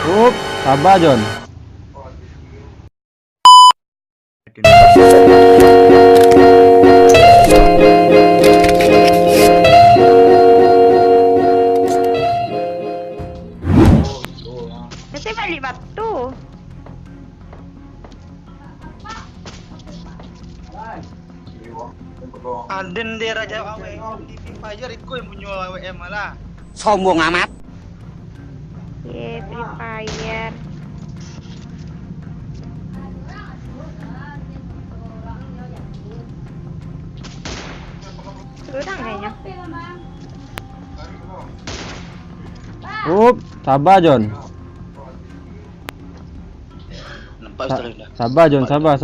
Sabar John. Saya balik batu. Aden dia raja AWM di Free Fire, Iko yang punya AWM malah. Sombong amat. Ye, Free Fire. Kurang kayaknya. Sabar John. Nampak sudah dah. Sabar John, sabar.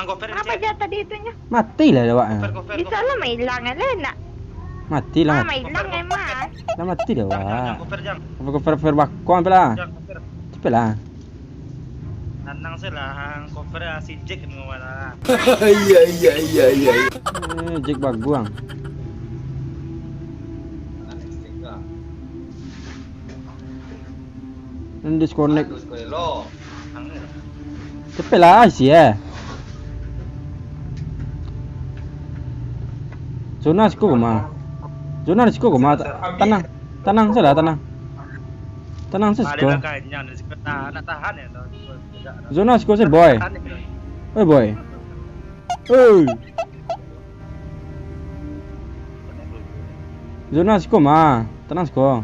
Cover Apa aja tadi itunya? Matilah awaknya. Bisa lah hilang aja nak. Matilah. Hilang emang. Lah mati dah wak. Cover jang. Cover bakwan pelah. Jang cover. Cepelah. Nanang selang cover si Jack dengan mana. Iya. Jack baguang. Disconnect. Cepelah sih ya. Zona siko koma. Tenang salah tenang. Tenang siko. Nak tahan ya. Zona siko sih boy. Boy. Zona siko ma. Tenang siko.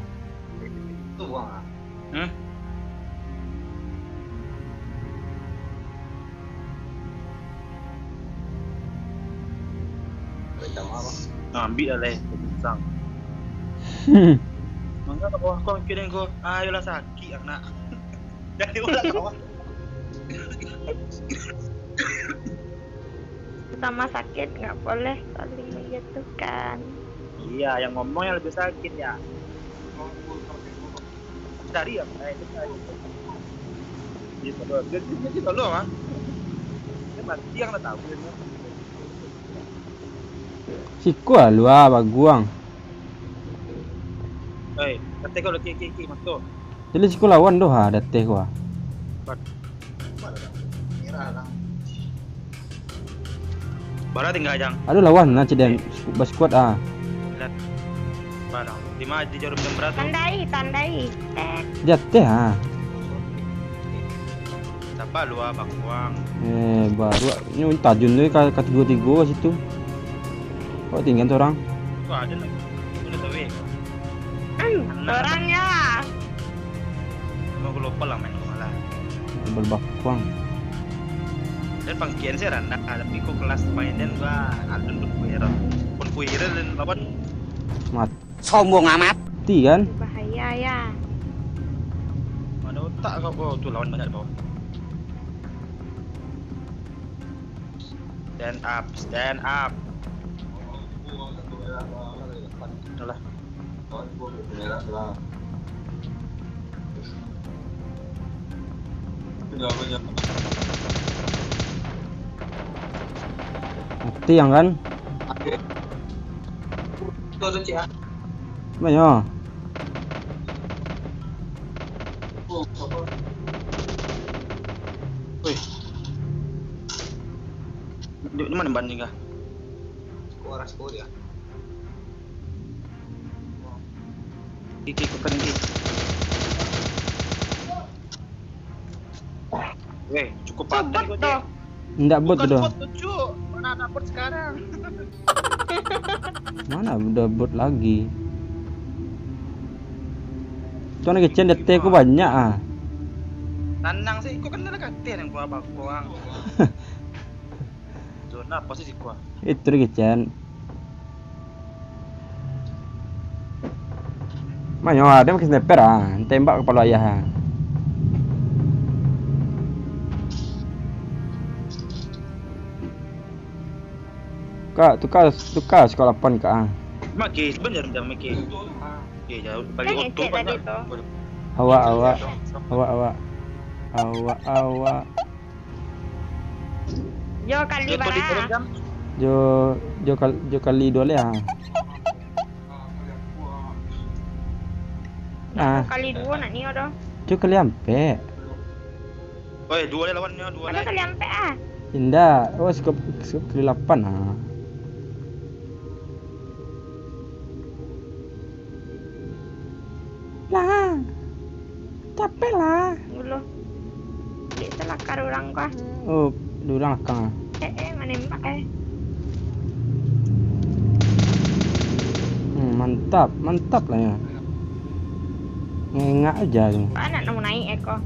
Ambil lah sang. Mangga kau kira kau ayolah sakit anak. Jadi ulah kawan. Sama sakit nggak boleh saling menjatuhkan. Iya, yang ngomong yang lebih sakit ya. Cari ya, Dia tolong ah. Dia mati yang tak tahu. Siko lu baguang. Kata kau lagi kiki masuk. Jadi siko lawan doh ada teh gua. Bara tinggal jang. Aduh lawan nah cedem baskuat ah. Barang. Di mana di jarum jam berat? Tandai. Jateh ah. Siapa lu bakuang? Baru ini tajun tuh kategori 3 situ. Kok tinggal tuh orang? Kok ada lagi? Udah tahu ya? Orangnya. Mau lupa lah main malah. Berbakuang. Dan pangkian sih randa, tapi kok kelas main dan gua adun pun kuiran dan lawan. Sombong amat. Mati kan? Bahaya ya. Mana otak kau tuh lawan banyak bawah. Stand up. Udah. Mati yang kan? Banyak. Wih. Di mana banding kah? Skor ya. Kiki bukan Kiki. Weh, cukup paten kok dia. Enggak bot udah. Bot tuh, mana ada bot sekarang? Mana udah bot lagi. Tuh nih kecil DT ku banyak ah. Tanang sih, kok kan ada katen yang gua bakuang. Zona apa sih gua? Itu nih kecil. Manyo ada pakai sniper ah, tembak kepala ayah. Tukar sekolah pon kak. Maki sebenarnya jam maki. Jauh balik waktu tadi banyak. tuh. Awak. Jo kali bara. Jo kali dua ya. Ah, Kali 2 nak ni ada. itu kali ampe. Oi, dua deh lawannya, dua Ada deh. kali ampe ah. Indah, oh skop kali 8 ah. Lah. Capek lah. Dulu. Di selakar orang kah. Oh, durang akang. Menembak Mantap, mantap lah ya. Ngengak aja tu. Pak anak mau naik Eko.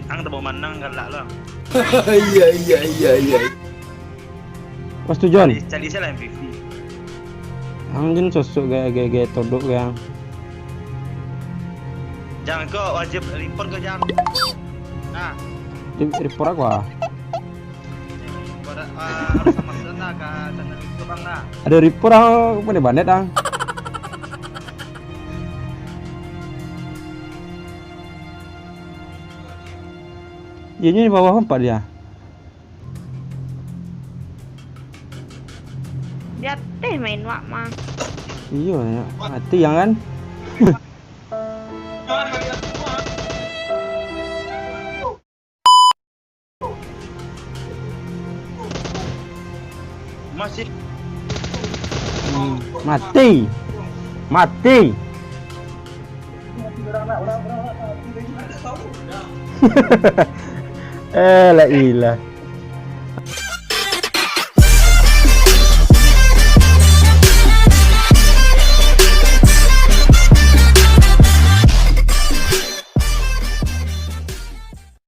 Ang tabo manang galak lo. Iya iya iya iya. Pas tujuan. Cari saya lah MVP. Angin sosok gaya todok yang. Jangan kau wajib report kau jangan. Nah, Report aku ah. harus sama sana ke channel itu bang lah. Ada report ah, apa nih banet ah. Iya di bawah empat dia. Dia teh main wak mah. Iya, ya. Mati yang kan. Masih Mati. Mati. La ilah.